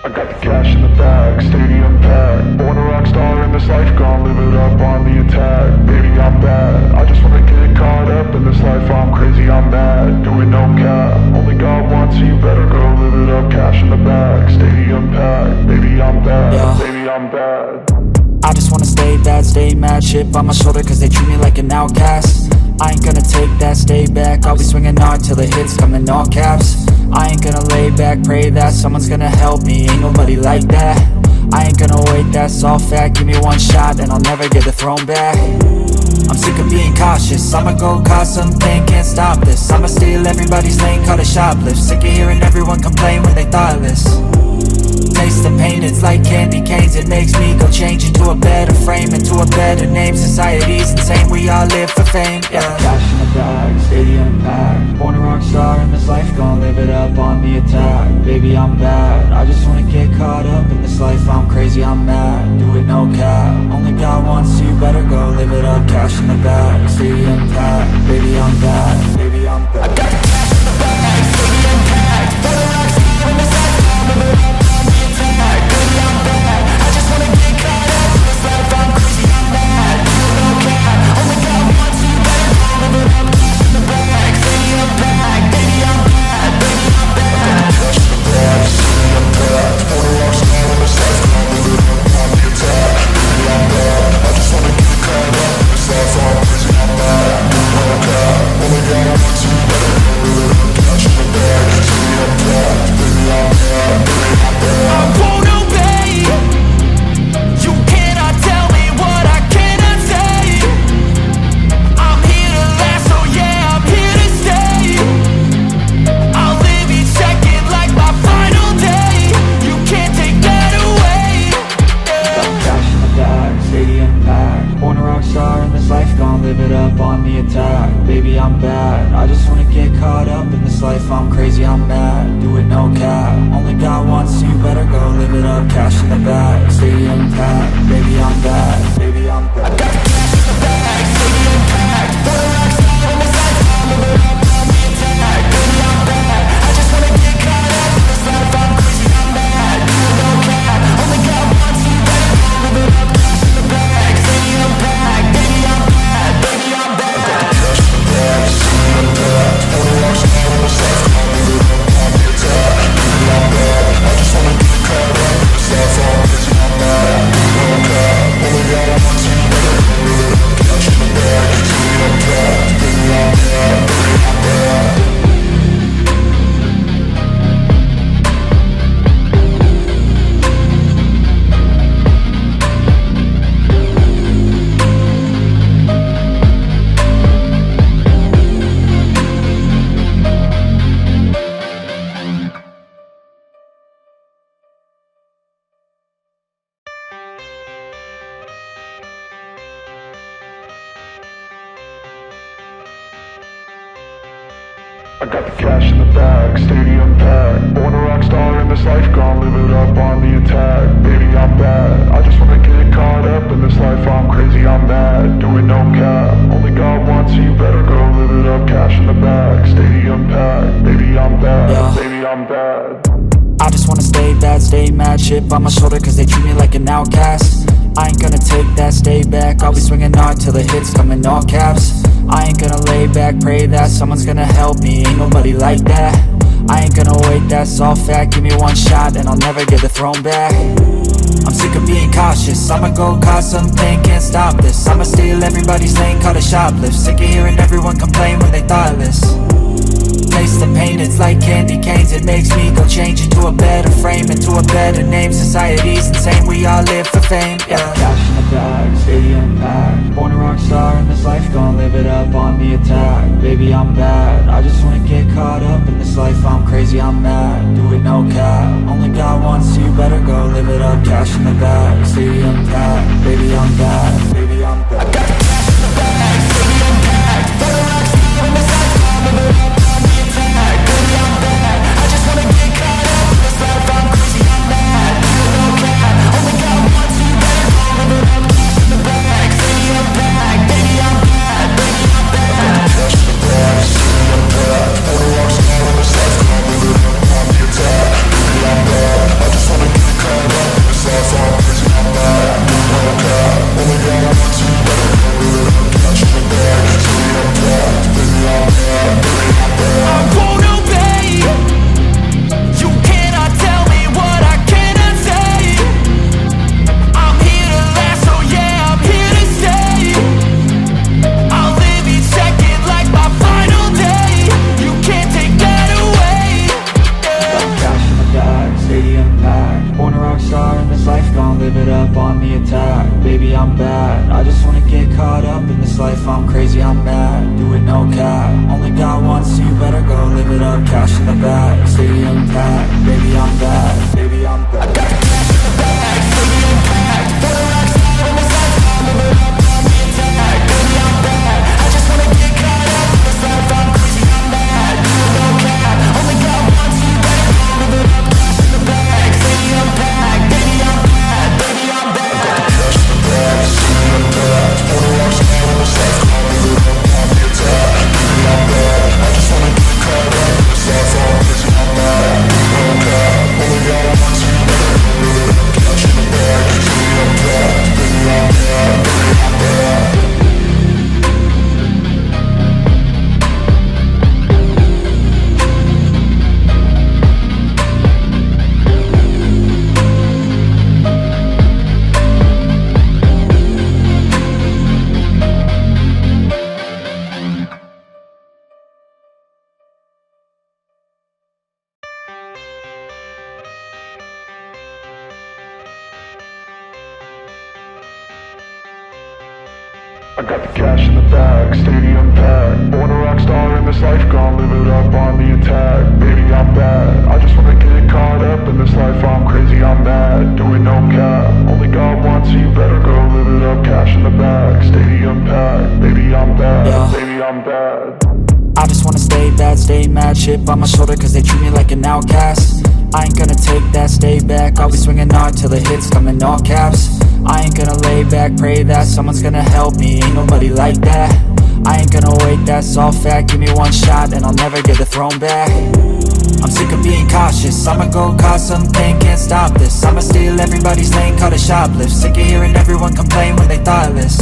I got the cash in the bag, stadium packed. Born a rock star in this life, gon' live it up on the attack. Baby, I'm bad, I just wanna get caught up in this life. I'm crazy, I'm mad, doing no cap. Only God wants, so you better go live it up. Cash in the bag, stadium packed. Baby, I'm bad, yeah. Baby, I'm bad. I just wanna stay bad, stay mad. Chip on my shoulder cause they treat me like an outcast. I ain't gonna take that, stay back. I'll be swinging hard till the hits come in all caps. I ain't gonna lay back, pray that someone's gonna help me. Ain't nobody like that. I ain't gonna wait, that's all fact. Give me one shot and I'll never get the throne back. I'm sick of being cautious, I'ma go cause something, can't stop this. I'ma steal everybody's lane, call it shoplift. Sick of hearing everyone complain when they thoughtless. Taste the pain, it's like candy canes. It makes me go change into a better frame, into a better name. Society's insane, we all live for fame, yeah. Cash in the bag, stadium packed. Born a rock star in this life, gon' live it up on the attack. Baby, I'm bad, I just wanna get caught up in this life. I'm crazy, I'm mad, do it no cap. Only God wants, so you better go live it up. Cash in the bag, stadium packed. Baby, I'm bad, baby, I'm bad. I got the cash in the bag, stadium packed. Born a rock star in this life, gon' live it up. I'm crazy, I'm mad, do it no cap. Only God wants, so you better go live it up. Cash in the bag, stadium packed. Baby, I'm bad, baby, I'm bad. I got the cash in the bag, stadium packed. Born a rock star in this life, I'll live it up on the attack. Baby, I'm bad, I just wanna get caught up in this life. I'm crazy, I'm mad, do it no cap. Only God wants, so you better go live it up. Cash in the bag, stadium packed. Baby, I'm bad, baby, I'm bad. I got the cash in the bag, stadium packed. Born a rock star in this life. I got the cash in the bag, stadium packed. Born a rock star in this life, gon' live it up on the attack. Baby, I'm bad, I just wanna get caught up in this life. I'm crazy, I'm mad, doing no cap. Only God wants, so you better go live it up. Cash in the bag, stadium packed. Baby, I'm bad, yeah. Baby, I'm bad. I just wanna stay bad, stay mad. Chip on my shoulder cause they treat me like an outcast. I ain't gonna take that, stay back. I'll be swinging hard till the hits come in all caps. I ain't gonna lay back, pray that someone's gonna help me. Ain't nobody like that. I ain't gonna wait, that's all fact. Give me one shot and I'll never get the throne back. I'm sick of being cautious, I'ma go cause something, can't stop this. I'ma steal everybody's lane, call it shoplift. Sick of hearing everyone complain when they thoughtless. Taste the pain, it's like candy canes. It makes me go change into a better frame, into a better name. Society's insane, we all live for fame, yeah. Cash in the bag, stadium packed. Born a rock star in this life, gon' live it up on the attack. Baby, I'm bad, I just wanna get caught up in this life. I'm crazy, I'm mad, do it no cap. Only God wants, so you better go live it up. Cash in the bag, stadium packed. Baby, I'm bad, baby, I'm bad. I got the cash in the bag, stadium packed. Born a rock star in this life, gon' live it up. I just wanna I'm crazy, I'm mad, do it no cap. Only got one, so you better go live it up. Cash in the bag, stadium packed. Baby, I'm bad, baby, I'm bad. I got the cash in the bag, stadium packed. Born a rock star in this life, I'm living up on the attack. Baby, I'm bad, I just wanna get caught up in this life. I'm crazy, I'm mad, do it no cap. Only got one, so you better go live it up. Cash in the bag, stadium packed. Baby, I'm bad, baby, I'm bad. I got the cash in the bag, stadium packed. Born a rock star in this life, I'm living up on the attack. Baby, I'm bad, I just wanna get caught up in this life. I'm crazy, I'm mad, do it no cap. Only got one, so you better go live it up. Cash in the bag, stadium packed. Baby, I'm bad, baby, I'm bad. I got the cash in the bag, stadium packed. Born a rock star in this life, gon' live it up on the attack. Baby, I'm bad, I just wanna get caught up in this life. I'm crazy, I'm mad, do it no cap. Only got one, so you better go live it up. Cash in the bag, stadium packed. Baby, I'm bad, baby, I'm bad. I just wanna stay bad, stay mad. Chip on my shoulder cause they treat me like an outcast. I ain't gonna take that, stay back. I'll be swinging hard till the hits come in all caps. I ain't gonna lay back, pray that someone's gonna help me. Ain't nobody like that. I ain't gonna wait, that's all fact. Give me one shot and I'll never get the throne back. I'm sick of being cautious, I'ma go cause something, can't stop this. I'ma steal everybody's lane, call it shoplift. Sick of hearing everyone complain when they thoughtless.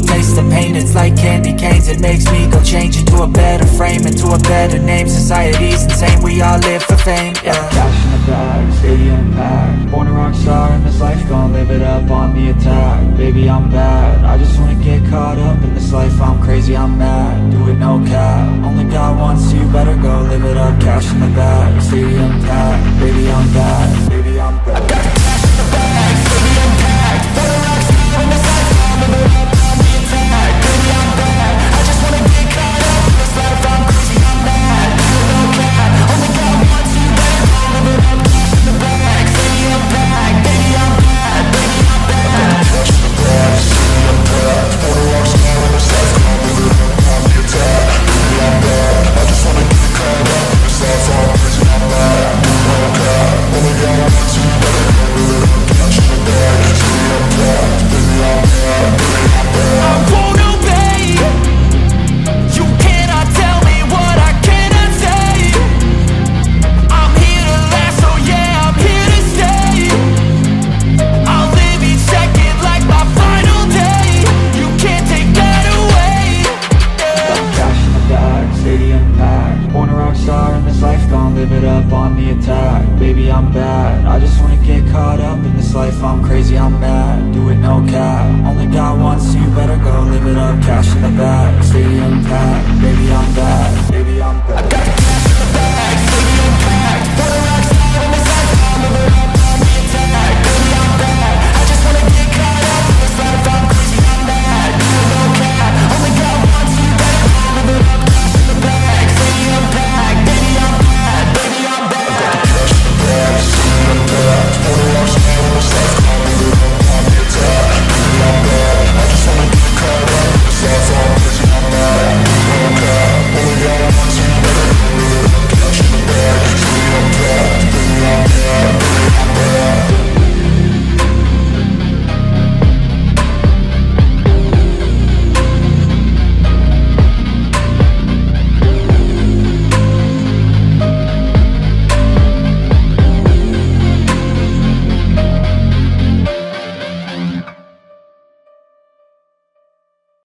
Taste the pain, it's like candy canes. It makes me go change into a better frame, into a better name. Society's insane, we all live for fame, yeah. Cash in the bag, stadium packed. Born a rock star in this life, gon' live it up on the attack. Baby, I'm bad, I just wanna get caught up in this life. I'm crazy, I'm mad, do it no cap. Only got one, so you better go live it up. Cash in the bag, stadium packed. Baby, I'm bad, baby, I'm bad. I got the cash in the bag, stadium packed. Born a rock star in this life, I'm living up on the attack. Baby, I'm bad, I just wanna get caught up in this life. I'm crazy, I'm mad, do it no cap. Only got one, so you better go live it up. Cash in the bag, stadium packed. Baby, I'm bad, baby, I'm bad. Cash in the bag, stadium packed. Born a rock star in this life, gon' live it up on the attack. Baby, I'm bad, I just wanna get caught up in this life. I'm crazy, I'm mad, do it no cap. Only got one, so you better go live it up. Cash in the bag, stadium packed. Baby, I'm bad, baby, I'm bad. I won't obey. You cannot tell me what I cannot say. I'm here to last, so yeah, I'm here to stay. I'll live each second like my final day. You can't take that away. Cash in the bag, stadium packed. Born a rock star in this life, gon' live it up on the attack. Baby, I'm bad, I just wanna get caught up in this life. I'm crazy, I'm mad, do it no cap. Only got one, so you better go live it up. Cash